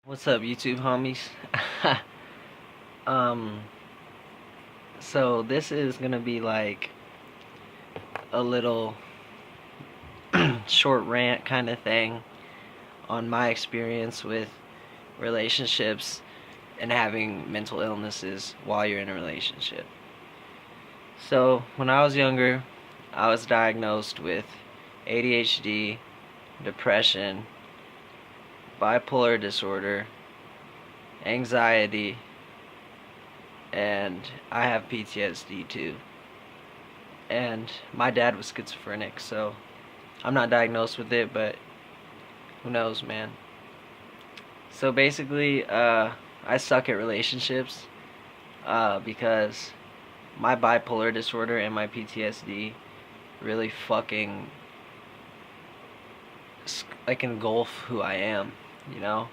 What's up, YouTube homies? um, so this is gonna be like a little short rant kind of thing on my experience with relationships and having mental illnesses while you're in a relationship. So, when I was younger, I was diagnosed with ADHD, depression, bipolar disorder, anxiety, and I have PTSD too. And my dad was schizophrenic, so I'm not diagnosed with it, but who knows, man. So basically, I suck at relationships because my bipolar disorder and my PTSD really fucking like engulf who I am, you know?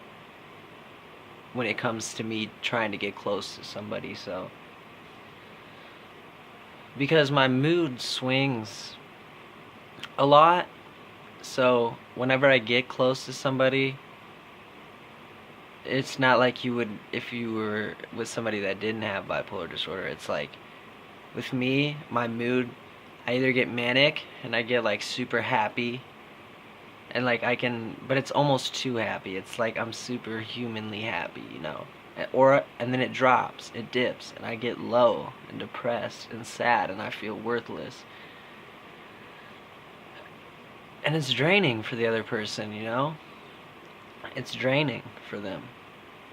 When it comes to me trying to get close to somebody, so because my mood swings a lot, so whenever I get close to somebody, it's not like you would if you were with somebody that didn't have bipolar disorder. It's like with me, my mood, I either get manic and I get like super happy and like I can, but it's almost too happy. It's like I'm super humanly happy, you know. And then it drops, it dips, and I get low and depressed and sad and I feel worthless. And it's draining for the other person, you know? It's draining for them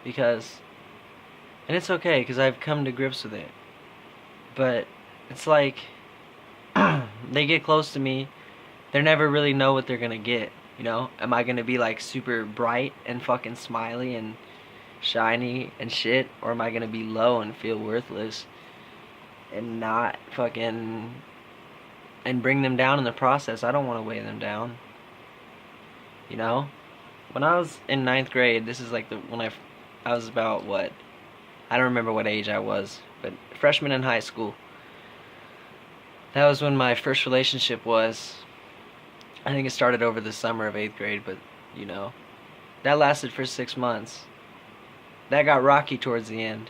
because and it's okay cuz I've come to grips with it. But it's like they get close to me, they never really know what they're going to get, you know? Am I going to be like super bright and fucking smiley and shiny and shit, or am I gonna be low and feel worthless and not fucking and bring them down in the process? I don't want to weigh them down, you know. When I was in ninth grade, this is like when I was about what, I don't remember what age I was, but freshman in high school. That was when my first relationship was. I think it started over the summer of 8th grade, but you know, that lasted for 6 months. That got rocky towards the end.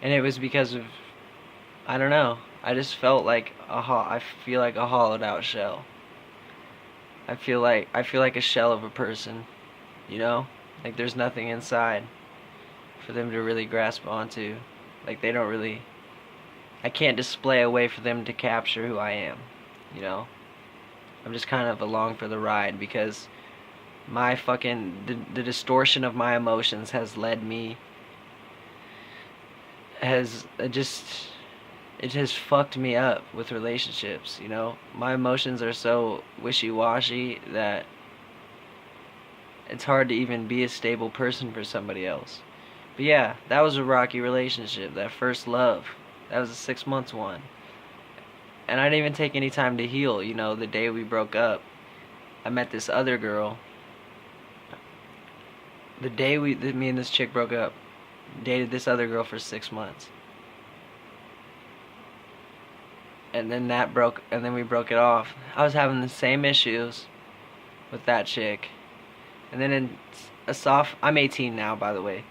And it was because of, I don't know, I just felt like I feel like a hollowed out shell. I feel like a shell of a person, you know? Like there's nothing inside for them to really grasp onto. Like they don't really, I can't display a way for them to capture who I am, you know? I'm just kind of along for the ride because my fucking the distortion of my emotions has led me has just it has fucked me up with relationships, you know. My emotions are so wishy-washy that it's hard to even be a stable person for somebody else. But yeah, that was a rocky relationship, that first love. That was a 6 months one. And I didn't even take any time to heal, you know. The day we broke up, I met this other girl. The day me and this chick broke up, dated this other girl for 6 months. And then we broke it off. I was having the same issues with that chick. And then I'm 18 now, by the way.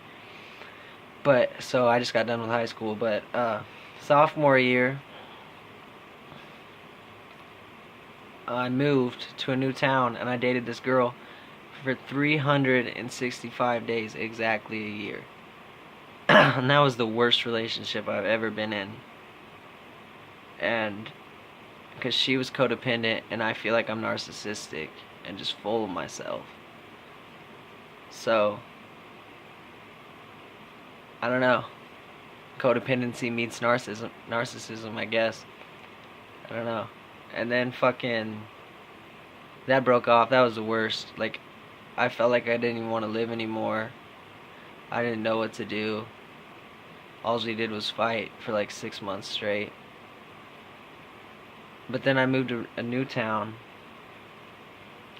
But, so I just got done with high school, but, sophomore year, I moved to a new town and I dated this girl for 365 days, exactly a year. And that was the worst relationship I've ever been in. And because she was codependent and I feel like I'm narcissistic and just full of myself. So, I don't know. Codependency meets narcissism, I guess. I don't know. And then fucking that broke off. That was the worst. Like I felt like I didn't even want to live anymore. I didn't know what to do. All she did was fight for like 6 months straight. But then I moved to a new town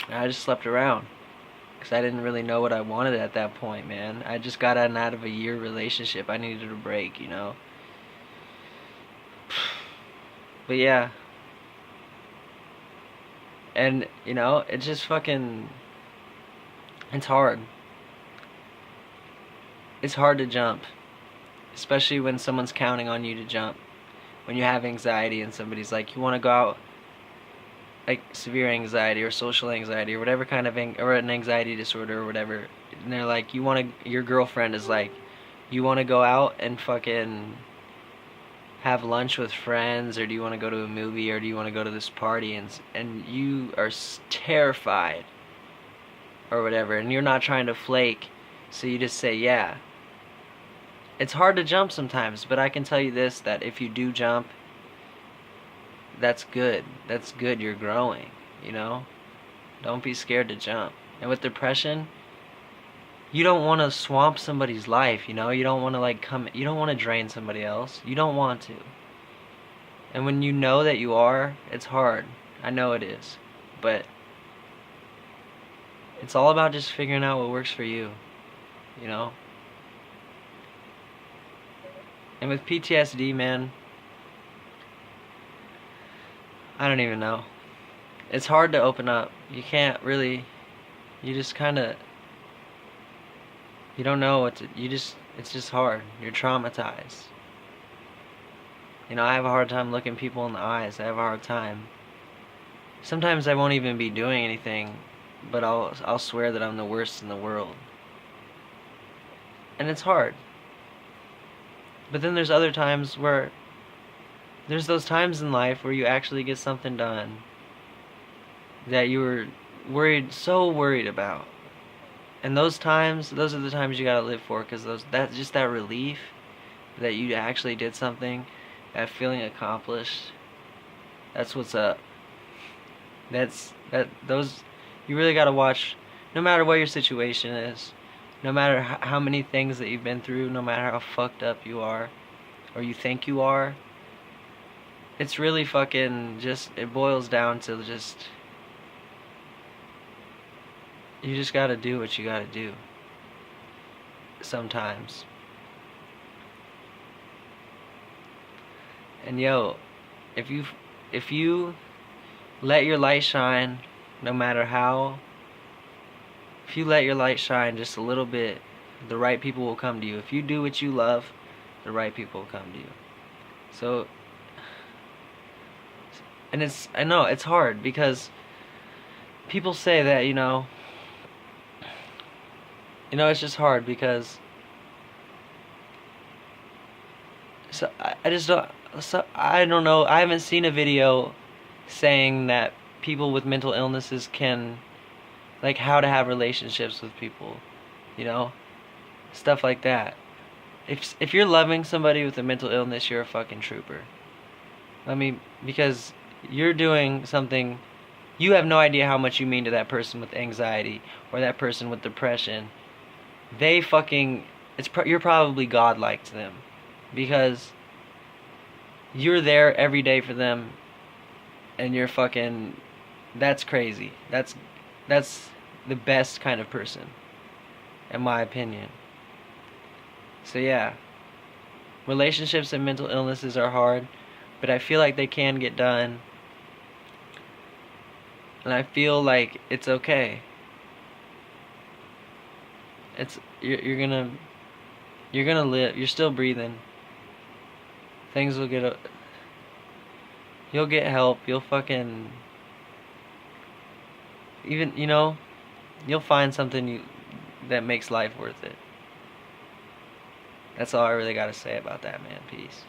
and I just slept around because I didn't really know what I wanted at that point, man. I just got out of a year relationship. I needed a break, you know. But yeah. And, you know, it's just fucking, it's hard. it's hard to jump, especially when someone's counting on you to jump. When you have anxiety and somebody's like, you want to go out, like severe anxiety or social anxiety or whatever kind of or an anxiety disorder or whatever, and they're like, your girlfriend is like, you want to go out and fucking have lunch with friends, or do you want to go to a movie, or do you want to go to this party, and you are terrified or whatever, and you're not trying to flake, so you just say yeah. It's hard to jump sometimes, but I can tell you this, that if you do jump, that's good. That's good. You're growing, you know? Don't be scared to jump. And with depression, you don't want to swamp somebody's life, you know? You don't want to you don't want to drain somebody else. You don't want to. And when you know that you are, it's hard. I know it is. But it's all about just figuring out what works for you, you know? And with PTSD, man, I don't even know. It's hard to open up. You can't really, you just kind of, you don't know what to, it's just hard. You're traumatized. You know, I have a hard time looking people in the eyes. I have a hard time. Sometimes I won't even be doing anything, but I'll swear that I'm the worst in the world. And it's hard. But then there's other times where, there's those times in life where you actually get something done that you were so worried about. And those times, those are the times you gotta live for, because that's just that relief that you actually did something, that feeling accomplished. That's what's up. You really gotta watch, no matter what your situation is, no matter how many things that you've been through, no matter how fucked up you are, or you think you are, it's really fucking it boils down to you just gotta do what you gotta do. Sometimes. And yo, if you let your light shine, no matter how, if you let your light shine just a little bit, the right people will come to you. If you do what you love, the right people will come to you. So, and I know it's hard, because people say that, it's just hard, because I don't know, I haven't seen a video saying that people with mental illnesses can, like, how to have relationships with people, stuff like that. If you're loving somebody with a mental illness, you're a fucking trooper. I mean, because you're doing something, you have no idea how much you mean to that person with anxiety, or that person with depression. You're probably godlike to them, because you're there every day for them, and you're fucking, that's crazy. That's the best kind of person, in my opinion. So yeah, relationships and mental illnesses are hard, but I feel like they can get done, and I feel like it's okay. You're gonna live. You're still breathing. Things will you'll get help. You'll fucking, even, you'll find something that makes life worth it. That's all I really gotta say about that, man. Peace.